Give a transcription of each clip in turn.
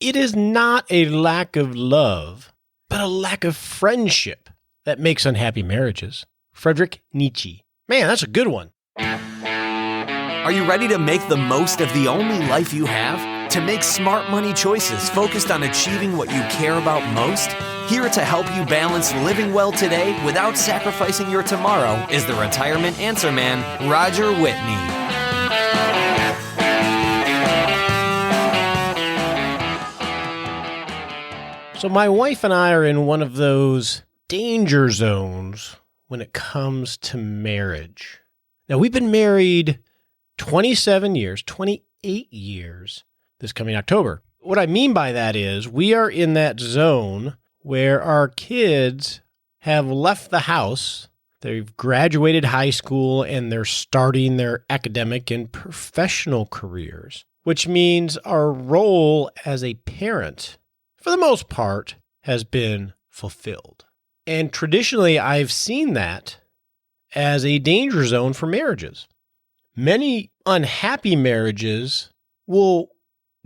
It is not a lack of love, but a lack of friendship that makes unhappy marriages. Friedrich Nietzsche. Man, that's a good one. Are you ready to make the most of the only life you have? To make smart money choices focused on achieving what you care about most? Here to help you balance living well today without sacrificing your tomorrow is the retirement answer man, Roger Whitney. So my wife and I are in one of those danger zones when it comes to marriage. Now, we've been married 27 years, 28 years this coming October. What I mean by that is we are in that zone where our kids have left the house, they've graduated high school, and they're starting their academic and professional careers, which means our role as a parent, for the most part, has been fulfilled. And traditionally, I've seen that as a danger zone for marriages. Many unhappy marriages will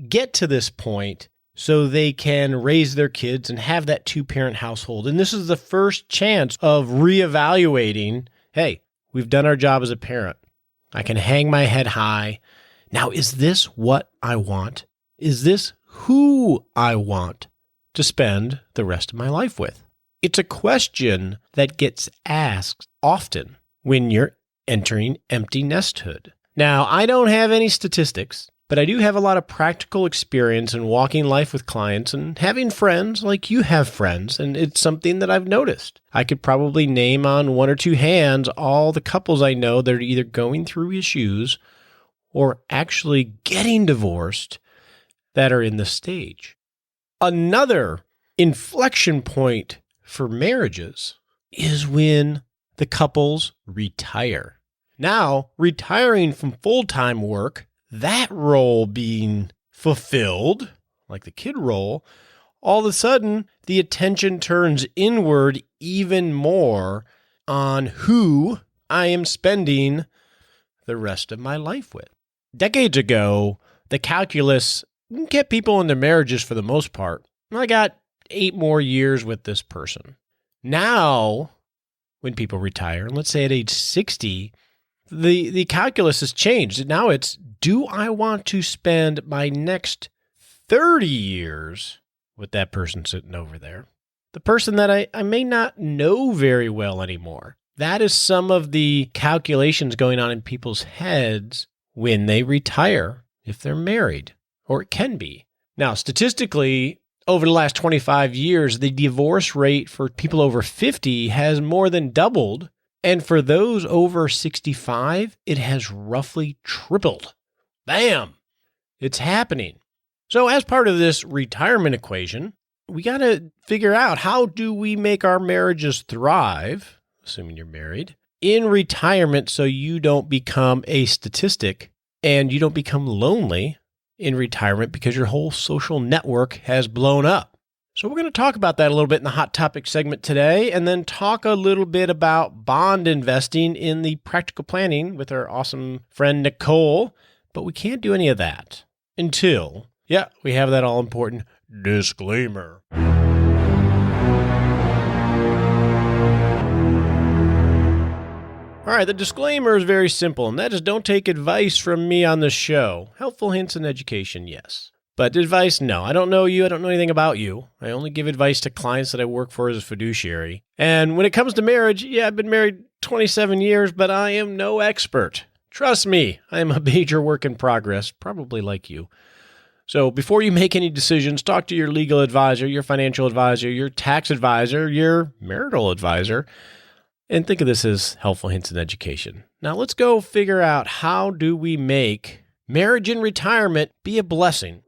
get to this point so they can raise their kids and have that two-parent household. And this is the first chance of reevaluating, hey, we've done our job as a parent. I can hang my head high. Now, is this what I want? Is this who I want to spend the rest of my life with? It's a question that gets asked often when you're entering empty nesthood. Now, I don't have any statistics, but I do have a lot of practical experience in walking life with clients and having friends like you have friends, and it's something that I've noticed. I could probably name on one or two hands all the couples I know that are either going through issues or actually getting divorced that are in this stage. Another inflection point for marriages is when the couples retire. Now, retiring from full-time work, that role being fulfilled, like the kid role, all of a sudden, the attention turns inward even more on who I am spending the rest of my life with. Decades ago, the calculus kept people in their marriages for the most part. I got 8 more years with this person. Now, when people retire, and let's say at age 60, the calculus has changed. Now it's, do I want to spend my next 30 years with that person sitting over there? The person that I may not know very well anymore. That is some of the calculations going on in people's heads when they retire, if they're married, or it can be. Now, statistically, over the last 25 years, the divorce rate for people over 50 has more than doubled. And for those over 65, it has roughly tripled. Bam! It's happening. So as part of this retirement equation, we got to figure out, how do we make our marriages thrive, assuming you're married, in retirement so you don't become a statistic and you don't become lonely in retirement because your whole social network has blown up. So we're going to talk about that a little bit in the Hot Topic segment today, and then talk a little bit about bond investing in the practical planning with our awesome friend Nicole. But we can't do any of that until, we have that all important disclaimer. All right, the disclaimer is very simple, and that is, don't take advice from me on the show. Helpful hints and education, yes. But advice, no. I don't know you. I don't know anything about you. I only give advice to clients that I work for as a fiduciary. And when it comes to marriage, I've been married 27 years, but I am no expert. Trust me, I am a major work in progress, probably like you. So before you make any decisions, talk to your legal advisor, your financial advisor, your tax advisor, your marital advisor, and think of this as helpful hints in education. Now let's go figure out, how do we make marriage in retirement be a blessing?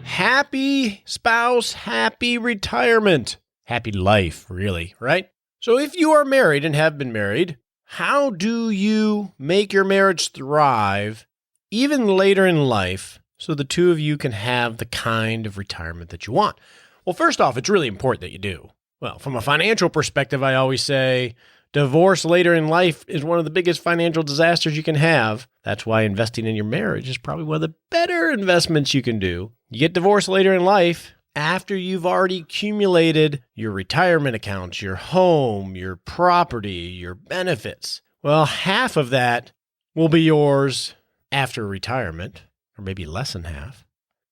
Happy spouse, happy retirement, happy life, really, right? So if you are married and have been married, how do you make your marriage thrive even later in life so the two of you can have the kind of retirement that you want? Well, first off, it's really important that you do. Well, from a financial perspective, I always say divorce later in life is one of the biggest financial disasters you can have. That's why investing in your marriage is probably one of the better investments you can do. You get divorced later in life after you've already accumulated your retirement accounts, your home, your property, your benefits. Well, half of that will be yours after retirement, or maybe less than half.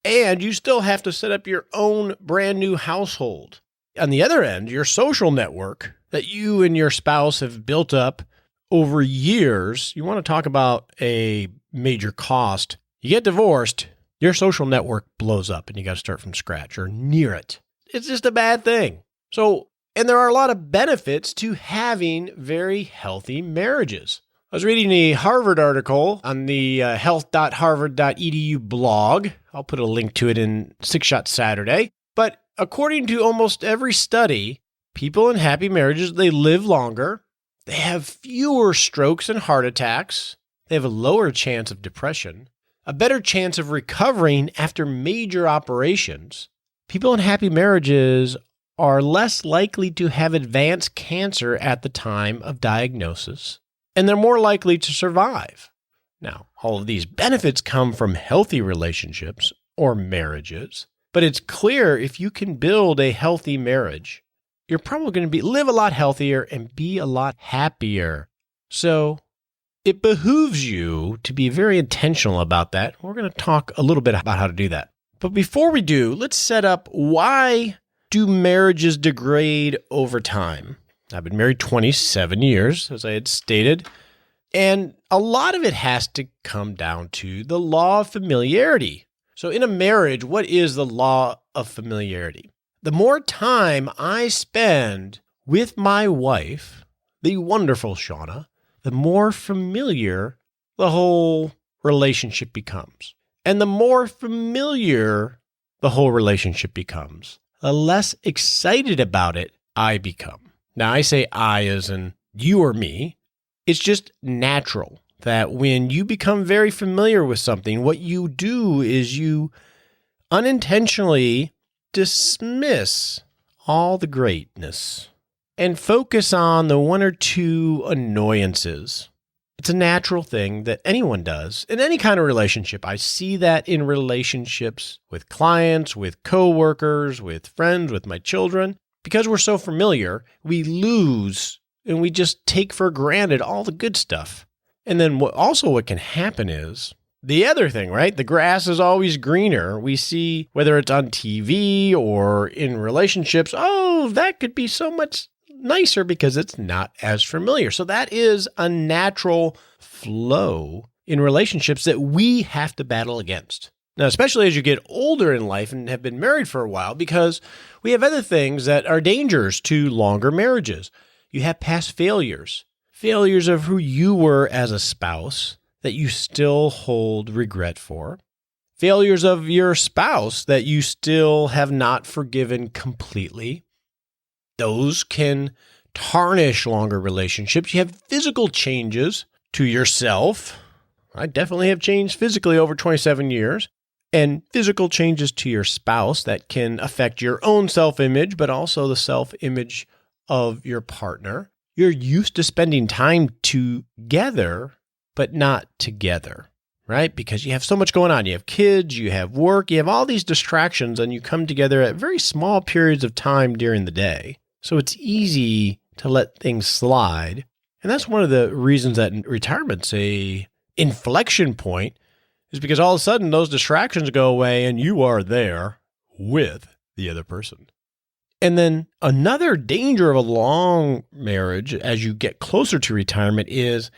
And you still have to set up your own brand new household. On the other end, your social network that you and your spouse have built up over years, you want to talk about a major cost. You get divorced, your social network blows up and you got to start from scratch or near it. It's just a bad thing. And there are a lot of benefits to having very healthy marriages. I was reading a Harvard article on the health.harvard.edu blog. I'll put a link to it in Six Shot Saturday. But according to almost every study, people in happy marriages, they live longer. They have fewer strokes and heart attacks. They have a lower chance of depression, a better chance of recovering after major operations. People in happy marriages are less likely to have advanced cancer at the time of diagnosis, and they're more likely to survive. Now, all of these benefits come from healthy relationships or marriages, but it's clear if you can build a healthy marriage, you're probably going to live a lot healthier and be a lot happier. So it behooves you to be very intentional about that. We're going to talk a little bit about how to do that. But before we do, let's set up why do marriages degrade over time? I've been married 27 years, as I had stated, and a lot of it has to come down to the law of familiarity. So in a marriage, what is the law of familiarity? The more time I spend with my wife, the wonderful Shauna, the more familiar the whole relationship becomes. And the more familiar the whole relationship becomes, the less excited about it I become. Now, I say I as in you or me. It's just natural that when you become very familiar with something, what you do is you unintentionally dismiss all the greatness and focus on the one or two annoyances. It's a natural thing that anyone does in any kind of relationship. I see that in relationships with clients, with coworkers, with friends, with my children. Because we're so familiar, we lose and we just take for granted all the good stuff. And then what can happen is the other thing, right? The grass is always greener. We see whether it's on TV or in relationships, that could be so much nicer because it's not as familiar. So that is a natural flow in relationships that we have to battle against. Now, especially as you get older in life and have been married for a while, because we have other things that are dangers to longer marriages. You have past failures of who you were as a spouse that you still hold regret for, failures of your spouse that you still have not forgiven completely. Those can tarnish longer relationships. You have physical changes to yourself. I definitely have changed physically over 27 years. And physical changes to your spouse that can affect your own self-image, but also the self-image of your partner. You're used to spending time together, but not together, right? Because you have so much going on. You have kids, you have work, you have all these distractions, and you come together at very small periods of time during the day. So it's easy to let things slide. And that's one of the reasons that retirement's a inflection point, is because all of a sudden those distractions go away and you are there with the other person. And then another danger of a long marriage as you get closer to retirement is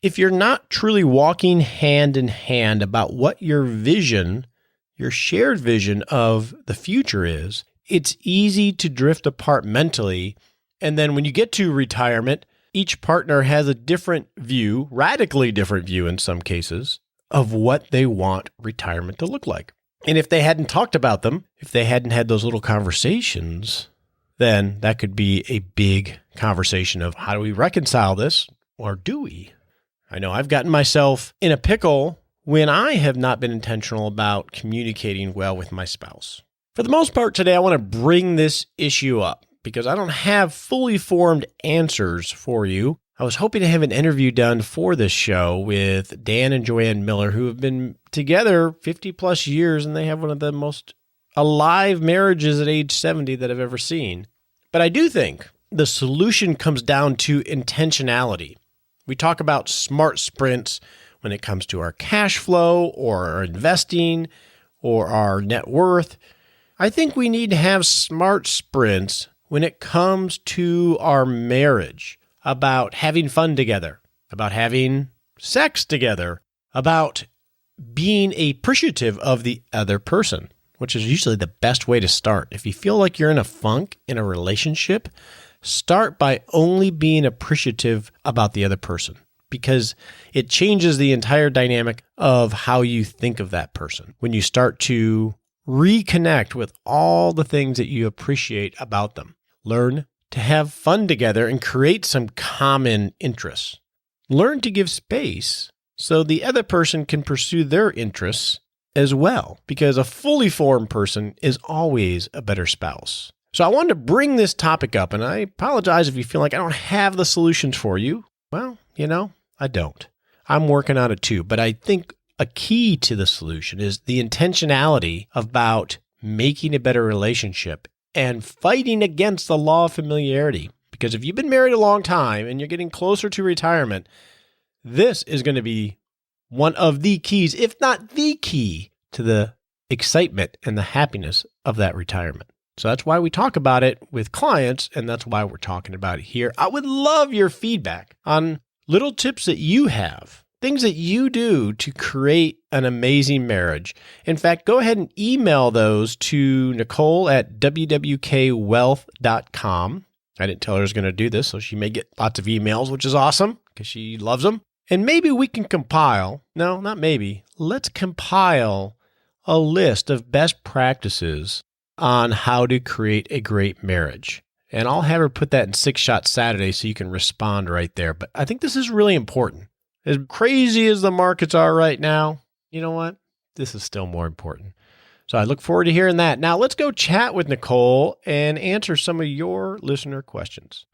if you're not truly walking hand in hand about what your vision, your shared vision of the future is, it's easy to drift apart mentally. And then when you get to retirement, each partner has a different view, radically different view in some cases, of what they want retirement to look like. And if they hadn't talked about them, if they hadn't had those little conversations, then that could be a big conversation of how do we reconcile this, or do we? I know I've gotten myself in a pickle when I have not been intentional about communicating well with my spouse. For the most part today, I want to bring this issue up because I don't have fully formed answers for you. I was hoping to have an interview done for this show with Dan and Joanne Miller, who have been together 50 plus years, and they have one of the most alive marriages at age 70 that I've ever seen. But I do think the solution comes down to intentionality. We talk about smart sprints when it comes to our cash flow or our investing or our net worth. I think we need to have smart sprints when it comes to our marriage, about having fun together, about having sex together, about being appreciative of the other person, which is usually the best way to start. If you feel like you're in a funk in a relationship, start by only being appreciative about the other person, because it changes the entire dynamic of how you think of that person. When you start to reconnect with all the things that you appreciate about them, learn to have fun together and create some common interests. Learn to give space so the other person can pursue their interests as well, because a fully formed person is always a better spouse. So I wanted to bring this topic up, and I apologize if you feel like I don't have the solutions for you. Well, I don't. I'm working on it too, but I think a key to the solution is the intentionality about making a better relationship and fighting against the law of familiarity. Because if you've been married a long time and you're getting closer to retirement, this is going to be one of the keys, if not the key, to the excitement and the happiness of that retirement. So that's why we talk about it with clients, and that's why we're talking about it here. I would love your feedback on little tips that you have, things that you do to create an amazing marriage. In fact, go ahead and email those to Nicole at wwkwealth.com. I didn't tell her I was going to do this, so she may get lots of emails, which is awesome because she loves them. And maybe we can let's compile a list of best practices on how to create a great marriage. And I'll have her put that in 6 Shot Saturday so you can respond right there. But I think this is really important. As crazy as the markets are right now, you know what? This is still more important. So I look forward to hearing that. Now let's go chat with Nicole and answer some of your listener questions.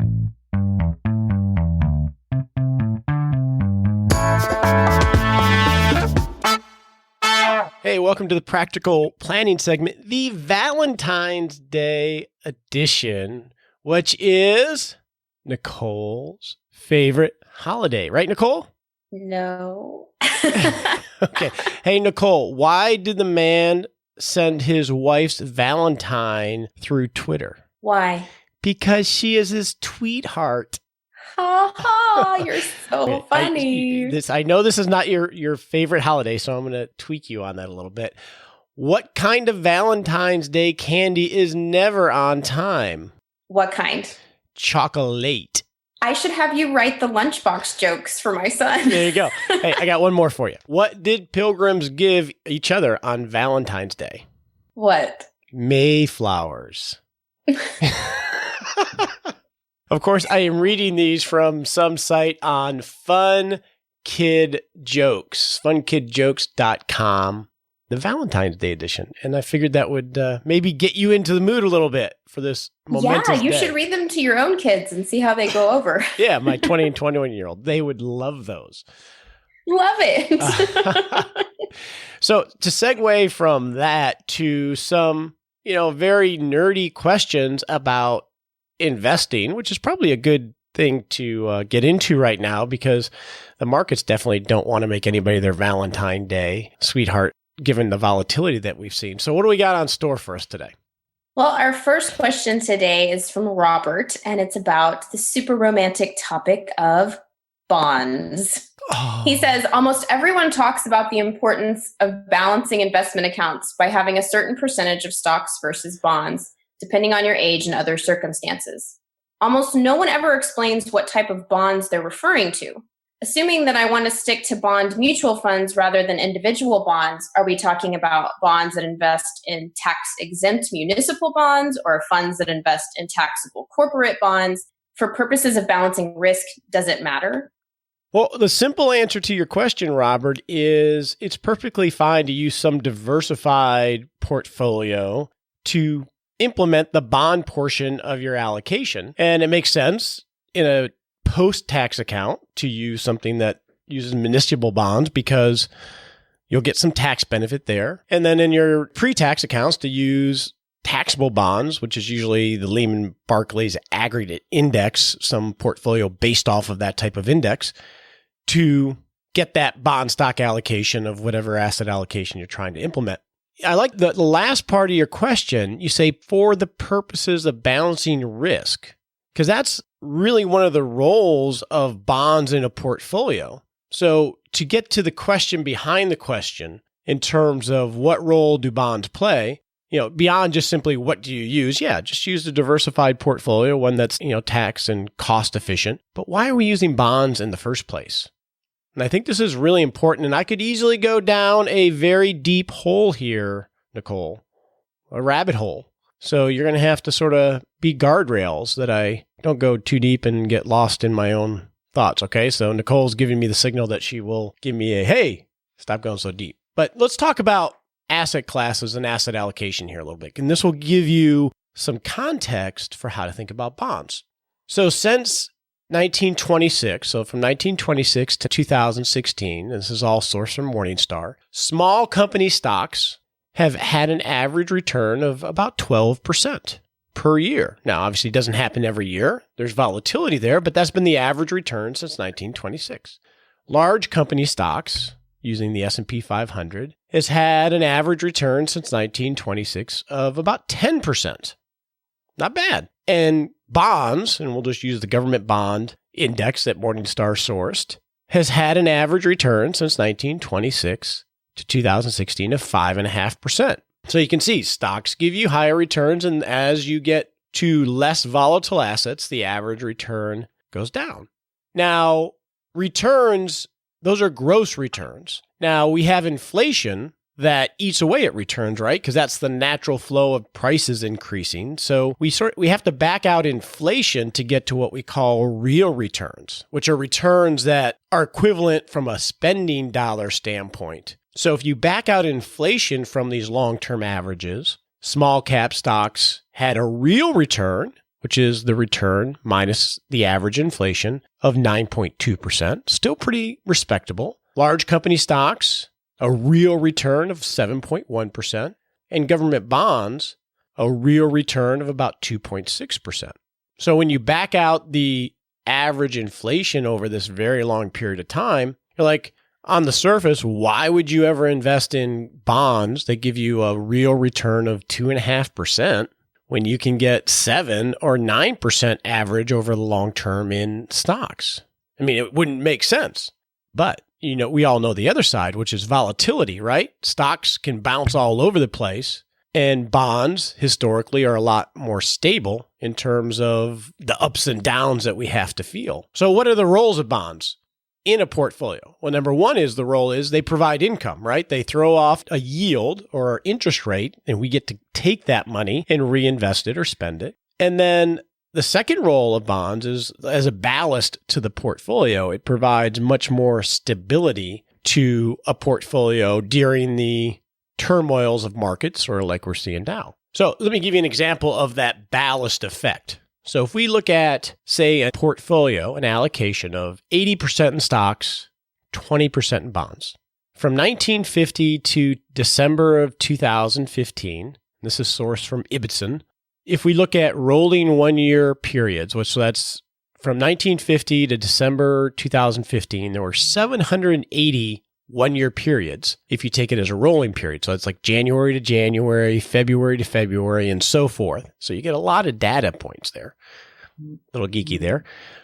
Hey, welcome to the Practical Planning segment, the Valentine's Day edition, which is Nicole's favorite holiday. Right, Nicole? No. Okay. Hey, Nicole, why did the man send his wife's Valentine through Twitter? Why? Because she is his tweetheart. Ha ha, you're so funny. I know this is not your favorite holiday, so I'm going to tweak you on that a little bit. What kind of Valentine's Day candy is never on time? What kind? Chocolate. I should have you write the lunchbox jokes for my son. There you go. Hey, I got one more for you. What did pilgrims give each other on Valentine's Day? What? Mayflowers. Of course, I am reading these from some site on Fun Kid Jokes, funkidjokes.com, the Valentine's Day edition. And I figured that would maybe get you into the mood a little bit for this momentous Yeah, you day. should read them to your own kids and see how they go over. Yeah, my 20 and 21-year-old. They would love those. Love it. So to segue from that to some, very nerdy questions about investing, which is probably a good thing to get into right now because the markets definitely don't want to make anybody their Valentine Day sweetheart, given the volatility that we've seen. So what do we got on store for us today? Well, our first question today is from Robert, and it's about the super romantic topic of bonds. Oh. He says, almost everyone talks about the importance of balancing investment accounts by having a certain percentage of stocks versus bonds, depending on your age and other circumstances. Almost no one ever explains what type of bonds they're referring to. Assuming that I want to stick to bond mutual funds rather than individual bonds, are we talking about bonds that invest in tax-exempt municipal bonds or funds that invest in taxable corporate bonds? For purposes of balancing risk, does it matter? Well, the simple answer to your question, Robert, is it's perfectly fine to use some diversified portfolio to implement the bond portion of your allocation. And it makes sense in a post-tax account to use something that uses municipal bonds because you'll get some tax benefit there. And then in your pre-tax accounts to use taxable bonds, which is usually the Lehman Barclays Aggregate index, some portfolio based off of that type of index, to get that bond stock allocation of whatever asset allocation you're trying to implement. I like the last part of your question. You say for the purposes of balancing risk, because that's really one of the roles of bonds in a portfolio. So to get to the question behind the question in terms of what role do bonds play, beyond just simply what do you use? Yeah, just use a diversified portfolio, one that's, tax and cost efficient. But why are we using bonds in the first place? And I think this is really important. And I could easily go down a very deep hole here, Nicole, a rabbit hole. So you're going to have to sort of be guardrails that I don't go too deep and get lost in my own thoughts. Okay, so Nicole's giving me the signal that she will give me a, hey, stop going so deep. But let's talk about asset classes and asset allocation here a little bit. And this will give you some context for how to think about bonds. So since 1926, so from 1926 to 2016, this is all sourced from Morningstar, small company stocks have had an average return of about 12% per year. Now, obviously, it doesn't happen every year. There's volatility there, but that's been the average return since 1926. Large company stocks, using the S&P 500, has had an average return since 1926 of about 10%. Not bad. And bonds, and we'll just use the government bond index that Morningstar sourced, has had an average return since 1926 to 2016 of 5.5%. So you can see stocks give you higher returns, and as you get to less volatile assets, the average return goes down. Now, returns, those are gross returns. Now, we have inflation that eats away at returns, right? Because that's the natural flow of prices increasing. So we have to back out inflation to get to what we call real returns, which are returns that are equivalent from a spending dollar standpoint. So if you back out inflation from these long-term averages, small cap stocks had a real return, which is the return minus the average inflation of 9.2%, still pretty respectable. Large company stocks, a real return of 7.1%, and government bonds, a real return of about 2.6%. So when you back out the average inflation over this very long period of time, you're like, on the surface, why would you ever invest in bonds that give you a real return of 2.5% when you can get 7 or 9% average over the long term in stocks? I mean, it wouldn't make sense. But, we all know the other side, which is volatility, right? Stocks can bounce all over the place, and bonds historically are a lot more stable in terms of the ups and downs that we have to feel. So what are the roles of bonds in a portfolio? Well, number one is the role is they provide income, right? They throw off a yield or interest rate, and we get to take that money and reinvest it or spend it. And then the second role of bonds is as a ballast to the portfolio. It provides much more stability to a portfolio during the turmoils of markets, or like we're seeing now. So let me give you an example of that ballast effect. So if we look at, say, a portfolio, an allocation of 80% in stocks, 20% in bonds. From 1950 to December of 2015, this is sourced from Ibbotson. If we look at rolling one-year periods, so that's from 1950 to December 2015, there were 780 one-year periods if you take it as a rolling period. So it's like January to January, February to February, and so forth. So you get a lot of data points there. A little geeky there.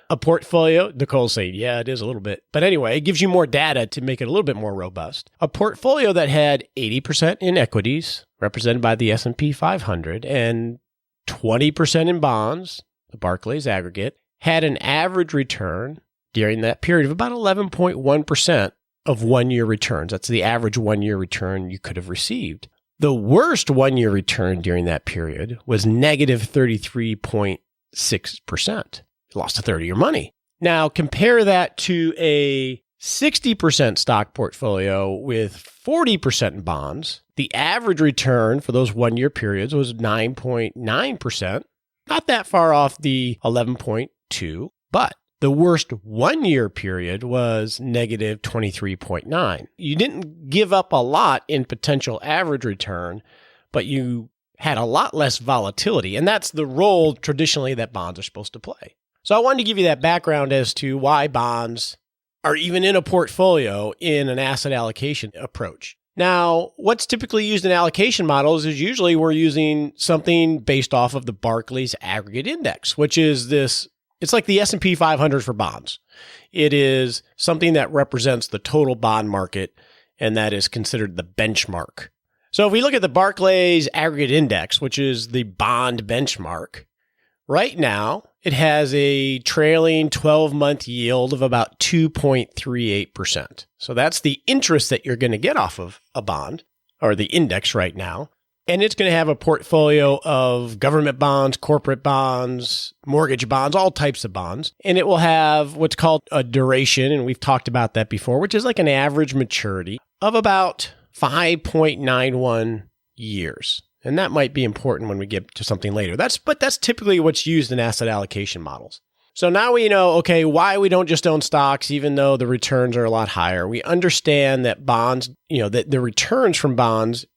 A portfolio, Nicole's saying, yeah, it is a little bit. But anyway, it gives you more data to make it a little bit more robust. A portfolio that had 80% in equities, represented by the S&P 500, and 20% in bonds, the Barclays Aggregate, had an average return during that period of about 11.1% of one-year returns. That's the average one-year return you could have received. The worst one-year return during that period was negative 33.6%. You lost a third of your money. Now, compare that to a 60% stock portfolio with 40% in bonds. The average return for those one-year periods was 9.9%. Not that far off the 11.2, but The worst 1 year period was negative 23.9. You didn't give up a lot in potential average return, but you had a lot less volatility. And that's the role traditionally that bonds are supposed to play. So I wanted to give you that background as to why bonds are even in a portfolio in an asset allocation approach. Now, what's typically used in allocation models is usually we're using something based off of the Barclays Aggregate Index, which is this, it's like the S&P 500 for bonds. It is something that represents the total bond market, and that is considered the benchmark. So if we look at the Barclays Aggregate Index, which is the bond benchmark, right now it has a trailing 12-month yield of about 2.38%. So that's the interest that you're going to get off of a bond, or the index right now. And it's going to have a portfolio of government bonds, corporate bonds, mortgage bonds, all types of bonds. And it will have what's called a duration, and we've talked about that before, which is like an average maturity of about 5.91 years. And that might be important when we get to something later. But that's typically what's used in asset allocation models. So now we know, okay, why we don't just own stocks, even though the returns are a lot higher. We understand that bonds, that the returns from bonds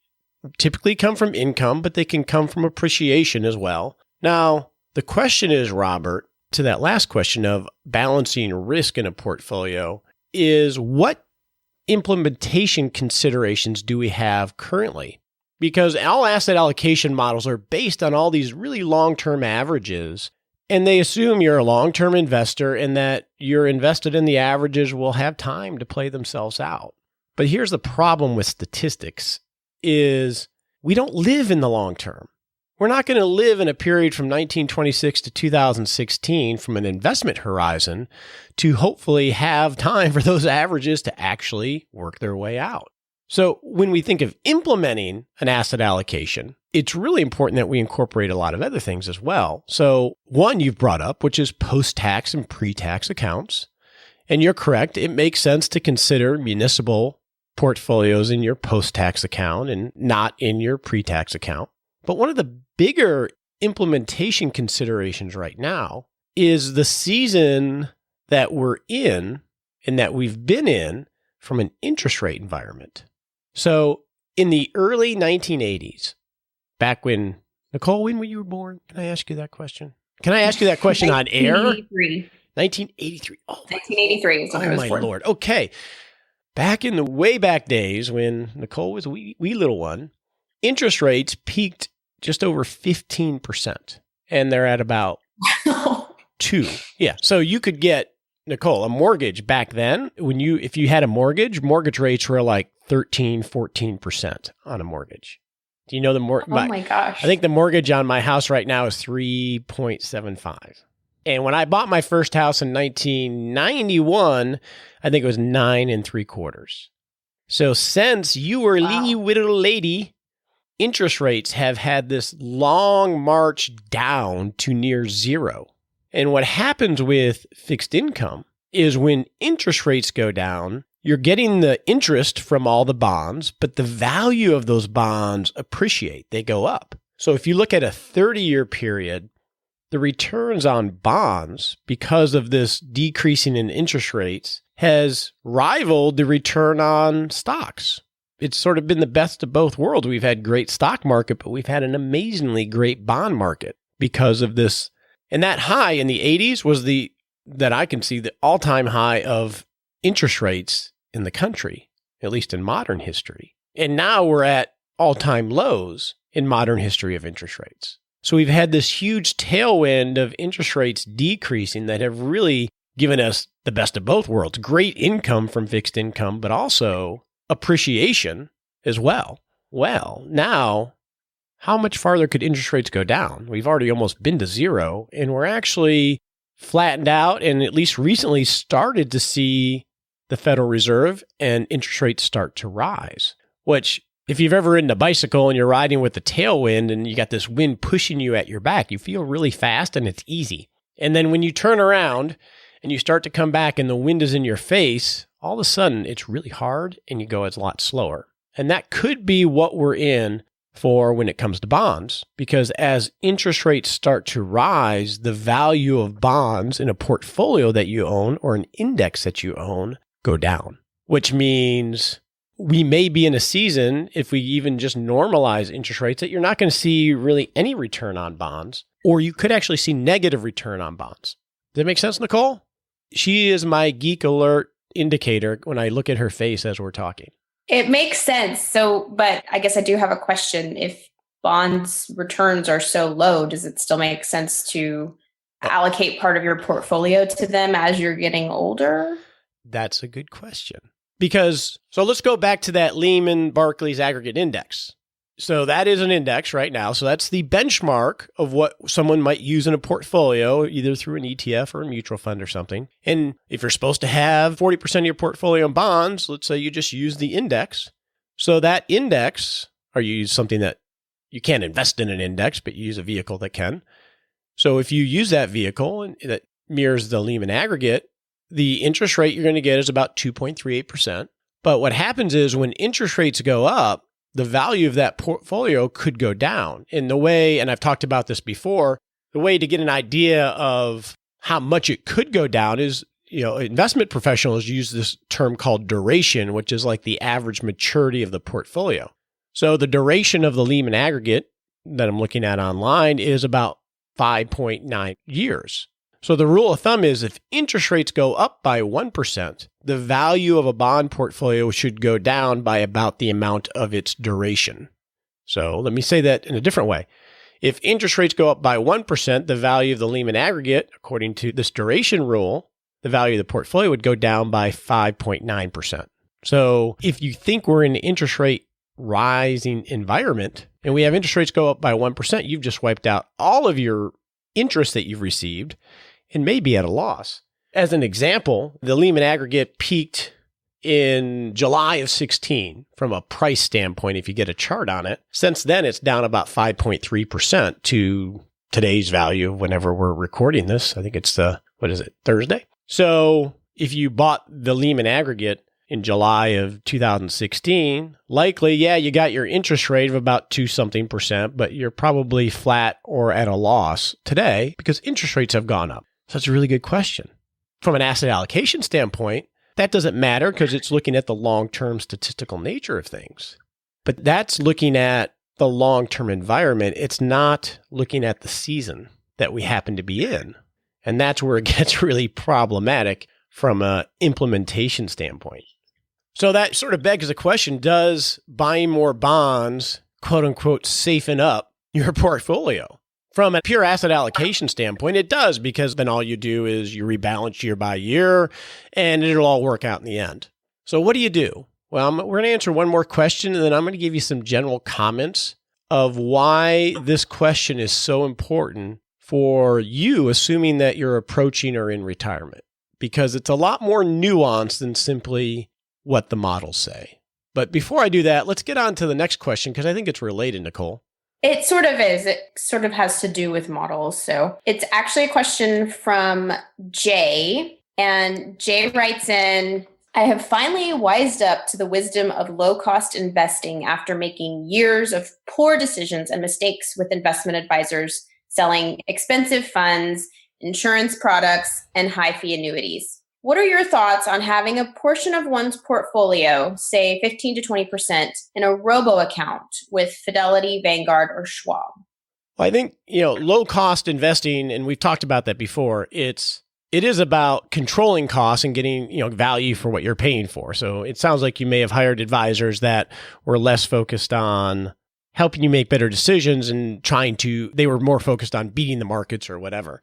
typically come from income, but they can come from appreciation as well. Now, the question is, Robert, to that last question of balancing risk in a portfolio, is what implementation considerations do we have currently? Because all asset allocation models are based on all these really long-term averages, and they assume you're a long-term investor and that you're invested in the averages will have time to play themselves out. But here's the problem with statistics is we don't live in the long term. We're not going to live in a period from 1926 to 2016 from an investment horizon to hopefully have time for those averages to actually work their way out. So when we think of implementing an asset allocation, it's really important that we incorporate a lot of other things as well. So one you've brought up, which is post-tax and pre-tax accounts. And you're correct. It makes sense to consider municipal portfolios in your post-tax account and not in your pre-tax account. But one of the bigger implementation considerations right now is the season that we're in and that we've been in from an interest rate environment. So in the early 1980s, back when, Nicole, when were you born? Can I ask you that question? Can I ask you that question on air? 1983. Oh, 1983 is when I was my born. Lord. Okay. Back in the way back days when Nicole was a wee little one, interest rates peaked just over 15%. And they're at about 2. Yeah. So you could get, Nicole, a mortgage back then, if you had a mortgage rates were like 13, 14% on a mortgage. Do you know the mortgage? Oh my gosh. I think the mortgage on my house right now is 3.75. And when I bought my first house in 1991, I think it was 9 3/4. So since you were a wee little lady, interest rates have had this long march down to near zero. And what happens with fixed income is when interest rates go down, you're getting the interest from all the bonds, but the value of those bonds appreciate. They go up. So if you look at a 30-year period, the returns on bonds, because of this decreasing in interest rates, has rivaled the return on stocks. It's sort of been the best of both worlds. We've had great stock market, but we've had an amazingly great bond market because of this. And that high in the 80s was that I can see the all-time high of interest rates in the country, at least in modern history. And now we're at all-time lows in modern history of interest rates. So we've had this huge tailwind of interest rates decreasing that have really given us the best of both worlds. Great income from fixed income, but also appreciation as well. Well, now, how much farther could interest rates go down? We've already almost been to zero, and we're actually flattened out and at least recently started to see the Federal Reserve and interest rates start to rise, which if you've ever ridden a bicycle and you're riding with the tailwind and you got this wind pushing you at your back, you feel really fast and it's easy. And then when you turn around and you start to come back and the wind is in your face, all of a sudden it's really hard and you go it's a lot slower. And that could be what we're in for when it comes to bonds, because as interest rates start to rise, the value of bonds in a portfolio that you own or an index that you own go down, which means we may be in a season, if we even just normalize interest rates, that you're not going to see really any return on bonds, or you could actually see negative return on bonds. Does that make sense, Nicole? She is my geek alert indicator when I look at her face as we're talking. It makes sense. So, but I guess I do have a question. If bonds returns are so low, does it still make sense to allocate part of your portfolio to them as you're getting older? That's a good question. So let's go back to that Lehman Barclays aggregate index. So that is an index right now. So that's the benchmark of what someone might use in a portfolio, either through an ETF or a mutual fund or something. And if you're supposed to have 40% of your portfolio in bonds, let's say you just use the index. So that index, or you use something that you can't invest in an index, but you use a vehicle that can. So if you use that vehicle and that mirrors the Lehman aggregate, the interest rate you're going to get is about 2.38%. But what happens is when interest rates go up, the value of that portfolio could go down. In the way, and I've talked about this before, the way to get an idea of how much it could go down is, investment professionals use this term called duration, which is like the average maturity of the portfolio. So the duration of the Lehman aggregate that I'm looking at online is about 5.9 years. So the rule of thumb is if interest rates go up by 1%, the value of a bond portfolio should go down by about the amount of its duration. So let me say that in a different way. If interest rates go up by 1%, the value of the Lehman aggregate, according to this duration rule, the value of the portfolio would go down by 5.9%. So if you think we're in an interest rate rising environment and we have interest rates go up by 1%, you've just wiped out all of your interest that you've received and may be at a loss. As an example, the Lehman aggregate peaked in July of 16 from a price standpoint, if you get a chart on it. Since then, it's down about 5.3% to today's value of whenever we're recording this. I think it's Thursday? So if you bought the Lehman aggregate in July of 2016, likely, you got your interest rate of about 2-something%, but you're probably flat or at a loss today because interest rates have gone up. So that's a really good question. From an asset allocation standpoint, that doesn't matter because it's looking at the long-term statistical nature of things. But that's looking at the long-term environment. It's not looking at the season that we happen to be in. And that's where it gets really problematic from an implementation standpoint. So that sort of begs the question, does buying more bonds, quote unquote, safen up your portfolio? From a pure asset allocation standpoint, it does, because then all you do is you rebalance year by year and it'll all work out in the end. So what do you do? Well, we're going to answer one more question and then I'm going to give you some general comments of why this question is so important for you, assuming that you're approaching or in retirement, because it's a lot more nuanced than simply what the models say. But before I do that, let's get on to the next question because I think it's related, Nicole. It sort of is. It sort of has to do with models. So it's actually a question from Jay. And Jay writes in, I have finally wised up to the wisdom of low-cost investing after making years of poor decisions and mistakes with investment advisors selling expensive funds, insurance products, and high-fee annuities. What are your thoughts on having a portion of one's portfolio, say 15 to 20%, in a robo account with Fidelity, Vanguard, or Schwab? Well, I think, low cost investing, and we've talked about that before, it is about controlling costs and getting, value for what you're paying for. So it sounds like you may have hired advisors that were less focused on helping you make better decisions and they were more focused on beating the markets or whatever.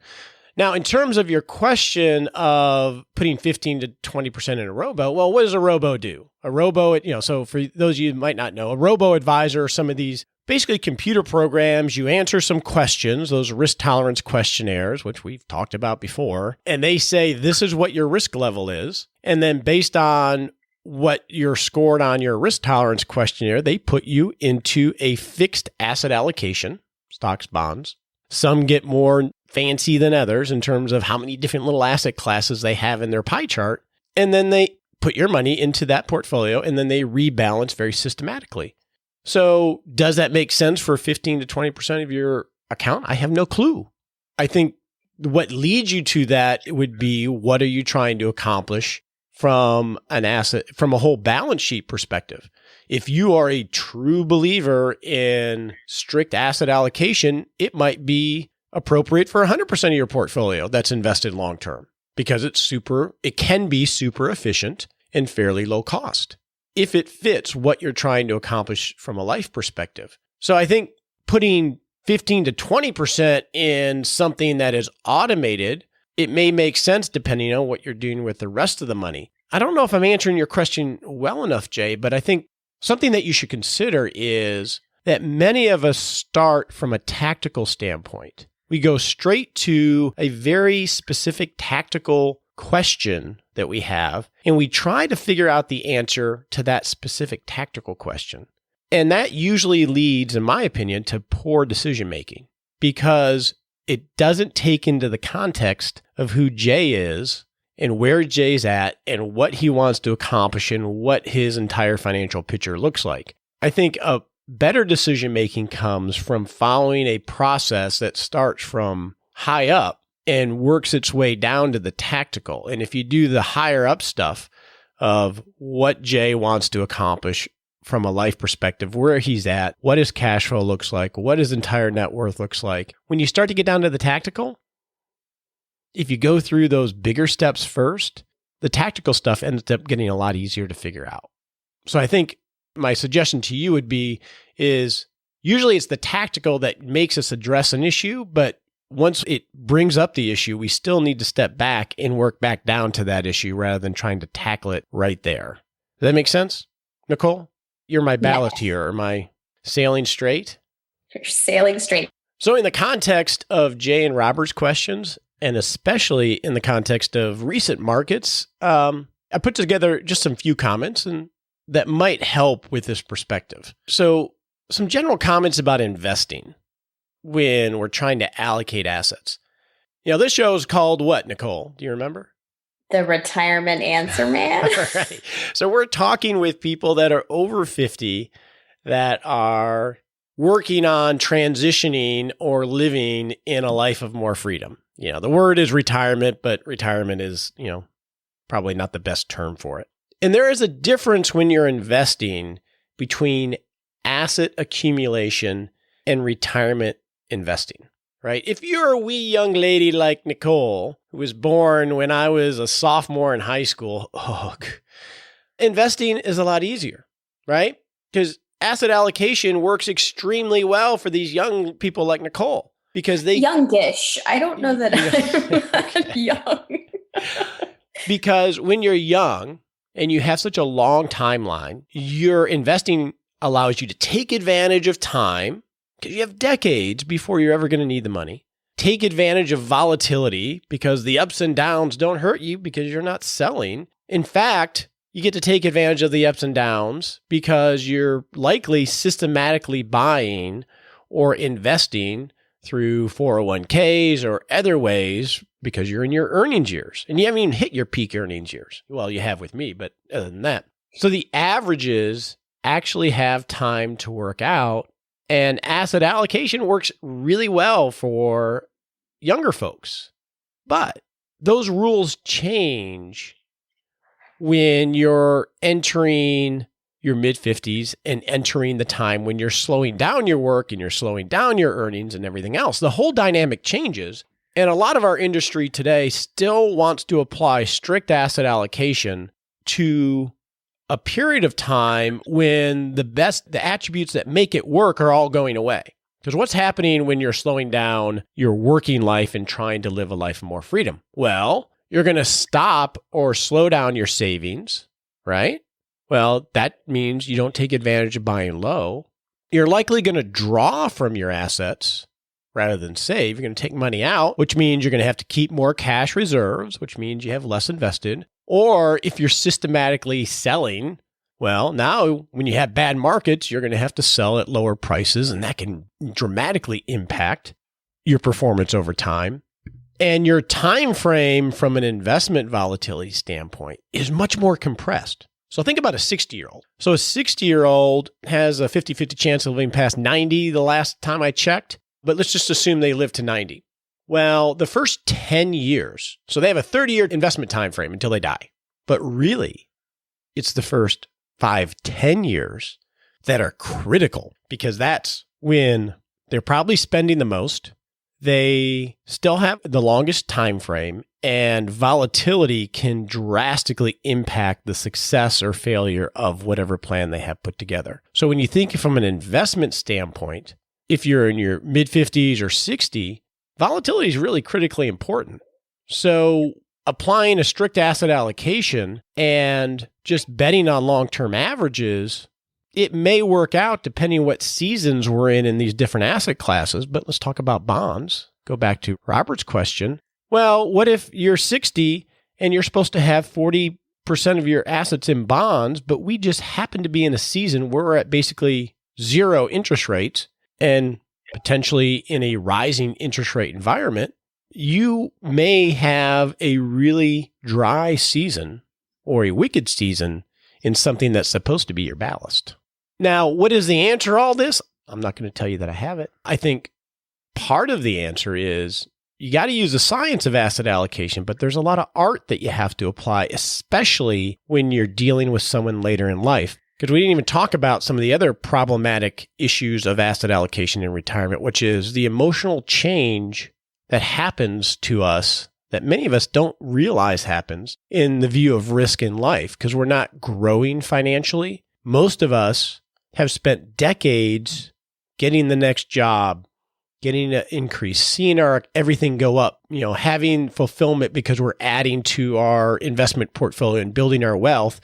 Now, in terms of your question of putting 15 to 20% in a robo, well, what does a robo do? A robo, so for those of you who might not know, a robo advisor are some of these basically computer programs. You answer some questions, those risk tolerance questionnaires, which we've talked about before, and they say, this is what your risk level is. And then based on what you're scored on your risk tolerance questionnaire, they put you into a fixed asset allocation, stocks, bonds. Some get more fancy than others in terms of how many different little asset classes they have in their pie chart. And then they put your money into that portfolio and then they rebalance very systematically. So does that make sense for 15 to 20% of your account? I have no clue. I think what leads you to that would be, what are you trying to accomplish from an asset, from a whole balance sheet perspective? If you are a true believer in strict asset allocation, it might be appropriate for 100% of your portfolio that's invested long-term because it can be super efficient and fairly low cost if it fits what you're trying to accomplish from a life perspective. So I think putting 15 to 20% in something that is automated, it may make sense depending on what you're doing with the rest of the money. I don't know if I'm answering your question well enough, Jay, but I think something that you should consider is that many of us start from a tactical standpoint. We go straight to a very specific tactical question that we have, and we try to figure out the answer to that specific tactical question. And that usually leads, in my opinion, to poor decision making because it doesn't take into the context of who Jay is and where Jay's at and what he wants to accomplish and what his entire financial picture looks like. I think a better decision making comes from following a process that starts from high up and works its way down to the tactical. And if you do the higher up stuff of what Jay wants to accomplish from a life perspective, where he's at, what his cash flow looks like, what his entire net worth looks like, when you start to get down to the tactical, if you go through those bigger steps first, the tactical stuff ends up getting a lot easier to figure out. So I think my suggestion to you would be is usually it's the tactical that makes us address an issue, but once it brings up the issue, we still need to step back and work back down to that issue rather than trying to tackle it right there. Does that make sense, Nicole? You're my ballast here. Am I sailing straight? You're sailing straight. So in the context of Jay and Robert's questions, and especially in the context of recent markets, I put together just some few comments and that might help with this perspective. So some general comments about investing when we're trying to allocate assets. This show is called what, Nicole? Do you remember? The Retirement Answer Man. Right. So we're talking with people that are over 50 that are working on transitioning or living in a life of more freedom. The word is retirement, but retirement is, probably not the best term for it. And there is a difference when you're investing between asset accumulation and retirement investing. Right? If you're a wee young lady like Nicole, who was born when I was a sophomore in high school, investing is a lot easier, right? Because asset allocation works extremely well for these young people like Nicole because they... Youngish. I don't know that I'm young. Because when you're young and you have such a long timeline, your investing allows you to take advantage of time because you have decades before you're ever going to need the money. Take advantage of volatility because the ups and downs don't hurt you because you're not selling. In fact, you get to take advantage of the ups and downs because you're likely systematically buying or investing through 401ks or other ways because you're in your earnings years and you haven't even hit your peak earnings years. Well, you have with me, but other than that. So the averages actually have time to work out. And asset allocation works really well for younger folks. But those rules change when you're entering your mid-50s and entering the time when you're slowing down your work and you're slowing down your earnings and everything else. The whole dynamic changes. And a lot of our industry today still wants to apply strict asset allocation to a period of time when the attributes that make it work are all going away. Because what's happening when you're slowing down your working life and trying to live a life of more freedom? Well, you're going to stop or slow down your savings, right? Well, that means you don't take advantage of buying low. You're likely going to draw from your assets rather than save. You're going to take money out, which means you're going to have to keep more cash reserves, which means you have less invested. Or if you're systematically selling, well, now when you have bad markets, you're going to have to sell at lower prices, and that can dramatically impact your performance over time. And your time frame from an investment volatility standpoint is much more compressed. So think about a 60-year-old. So a 60-year-old has a 50-50 chance of living past 90 the last time I checked, but let's just assume they live to 90. Well, the first 10 years, so they have a 30-year investment time frame until they die. But really, it's the first 5-10 years that are critical because that's when they're probably spending the most. They still have the longest time frame, and volatility can drastically impact the success or failure of whatever plan they have put together. So when you think from an investment standpoint, if you're in your mid-50s or 60, volatility is really critically important. So applying a strict asset allocation and just betting on long-term averages, it may work out depending on what seasons we're in these different asset classes, but let's talk about bonds. Go back to Robert's question. Well, what if you're 60 and you're supposed to have 40% of your assets in bonds, but we just happen to be in a season where we're at basically zero interest rates and potentially in a rising interest rate environment? You may have a really dry season or a wicked season in something that's supposed to be your ballast. Now, what is the answer to all this? I'm not going to tell you that I have it. I think part of the answer is you got to use the science of asset allocation, but there's a lot of art that you have to apply, especially when you're dealing with someone later in life. Because we didn't even talk about some of the other problematic issues of asset allocation in retirement, which is the emotional change that happens to us that many of us don't realize happens in the view of risk in life because we're not growing financially. Most of us have spent decades getting the next job, getting an increase, seeing our everything go up, having fulfillment because we're adding to our investment portfolio and building our wealth.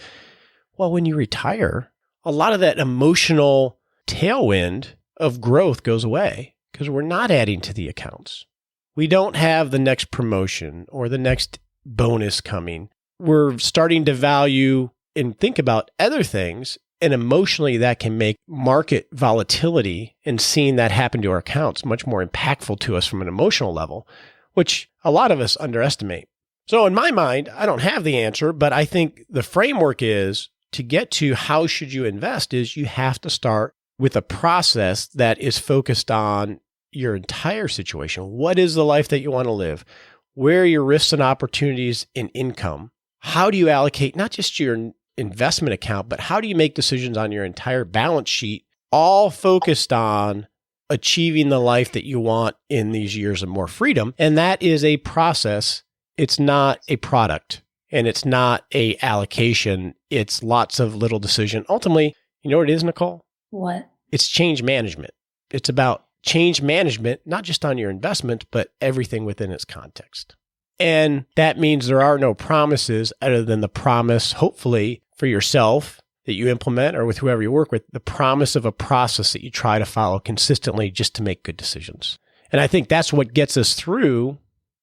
Well, when you retire, a lot of that emotional tailwind of growth goes away because we're not adding to the accounts. We don't have the next promotion or the next bonus coming. We're starting to value and think about other things. And emotionally, that can make market volatility and seeing that happen to our accounts much more impactful to us from an emotional level, which a lot of us underestimate. So in my mind, I don't have the answer, but I think the framework is to get to how should you invest is you have to start with a process that is focused on your entire situation. What is the life that you want to live? Where are your risks and opportunities in income? How do you allocate not just your investment account, but how do you make decisions on your entire balance sheet, all focused on achieving the life that you want in these years of more freedom? And that is a process. It's not a product and it's not a allocation. It's lots of little decision. Ultimately, you know what it is, Nicole? What? It's change management. It's about change management, not just on your investment, but everything within its context. And that means there are no promises other than the promise, hopefully, for yourself that you implement or with whoever you work with, the promise of a process that you try to follow consistently just to make good decisions. And I think that's what gets us through.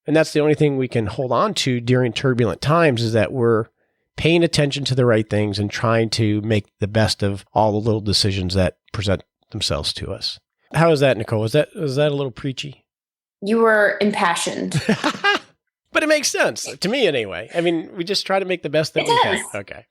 And that's the only thing we can hold on to during turbulent times is that we're paying attention to the right things and trying to make the best of all the little decisions that present themselves to us. How is that, Nicole? Was that a little preachy? You were impassioned. But it makes sense to me anyway. I mean, we just try to make the best that we can. Okay.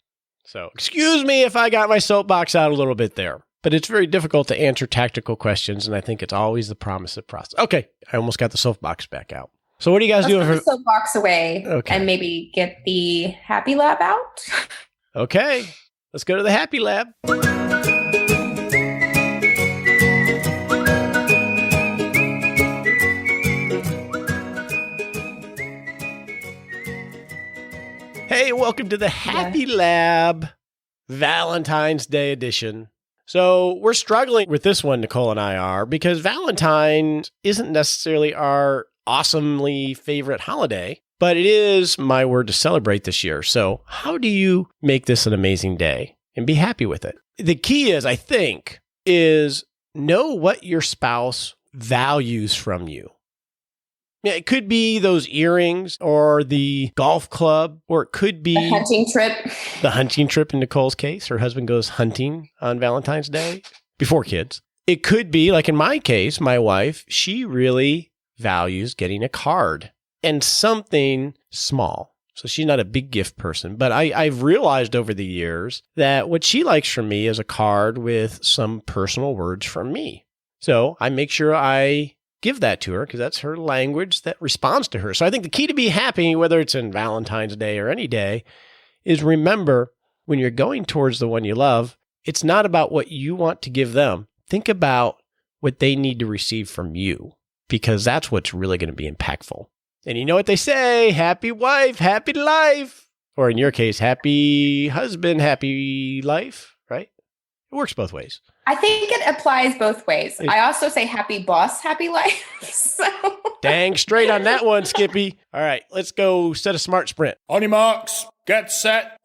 So excuse me if I got my soapbox out a little bit there, but it's very difficult to answer tactical questions. And I think it's always the promise of process. Okay. I almost got the soapbox back out. So what are you guys doing? Let's put the soapbox away and maybe get the Happy Lab out. Okay. Let's go to the Happy Lab. Hey, welcome to the Happy Lab Valentine's Day edition. So we're struggling with this one, Nicole and I are, because Valentine's isn't necessarily our awesomely favorite holiday, but it is my word to celebrate this year. So how do you make this an amazing day and be happy with it? The key is, I think, is know what your spouse values from you. Yeah, it could be those earrings or the golf club, or it could be the hunting trip. The hunting trip in Nicole's case. Her husband goes hunting on Valentine's Day before kids. It could be, like in my case, my wife, she really values getting a card and something small. So she's not a big gift person. But I've realized over the years that what she likes from me is a card with some personal words from me. So I make sure I give that to her because that's her language that responds to her. So I think the key to be happy, whether it's in Valentine's Day or any day, is remember when you're going towards the one you love, it's not about what you want to give them. Think about what they need to receive from you, because that's what's really going to be impactful. And you know what they say, happy wife, happy life. Or in your case, happy husband, happy life, right? It works both ways. I think it applies both ways. I also say happy boss, happy life. So. Dang straight on that one, Skippy. All right, let's go set a smart sprint. On your marks, get set.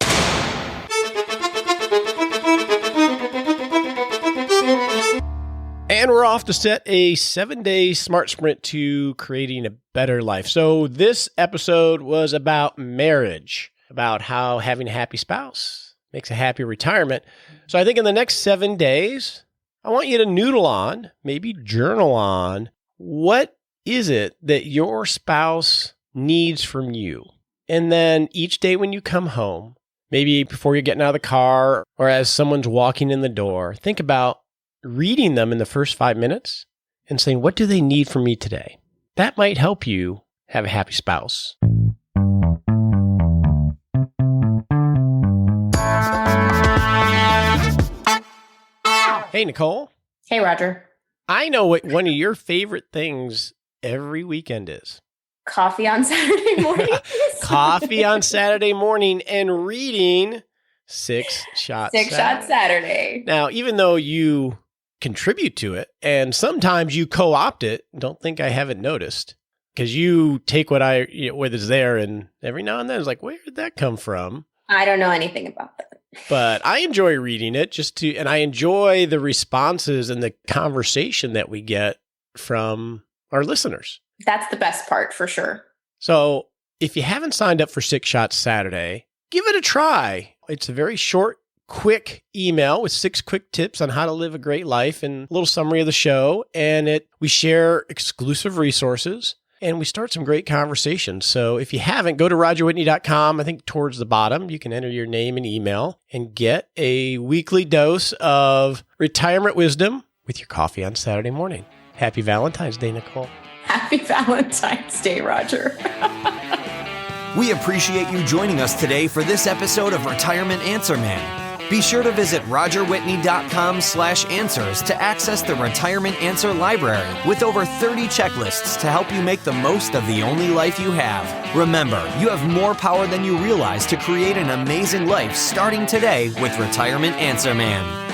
And we're off to set a 7-day smart sprint to creating a better life. So this episode was about marriage, about how having a happy spouse makes a happy retirement. So I think in the next 7 days, I want you to noodle on, maybe journal on, what is it that your spouse needs from you? And then each day when you come home, maybe before you're getting out of the car or as someone's walking in the door, think about reading them in the first 5 minutes and saying, what do they need from me today? That might help you have a happy spouse. Hey, Nicole. Hey, Roger. I know what one of your favorite things every weekend is. Coffee on Saturday morning. Coffee on Saturday morning and reading Six Shot Saturday. Now, even though you contribute to it and sometimes you co-opt it, don't think I haven't noticed, because you take what is there, and every now and then it's like, where did that come from? I don't know anything about that. But I enjoy reading it and I enjoy the responses and the conversation that we get from our listeners. That's the best part for sure. So if you haven't signed up for 6 Shots Saturday, give it a try. It's a very short, quick email with 6 quick tips on how to live a great life and a little summary of the show. And we share exclusive resources and we start some great conversations. So if you haven't, go to rogerwhitney.com. I think towards the bottom, you can enter your name and email and get a weekly dose of retirement wisdom with your coffee on Saturday morning. Happy Valentine's Day, Nicole. Happy Valentine's Day, Roger. We appreciate you joining us today for this episode of Retirement Answer Man. Be sure to visit rogerwhitney.com/answers to access the Retirement Answer Library with over 30 checklists to help you make the most of the only life you have. Remember, you have more power than you realize to create an amazing life starting today with Retirement Answer Man.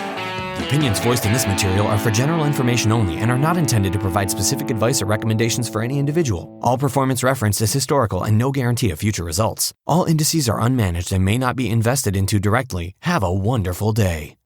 The opinions voiced in this material are for general information only and are not intended to provide specific advice or recommendations for any individual. All performance referenced is historical and no guarantee of future results. All indices are unmanaged and may not be invested into directly. Have a wonderful day.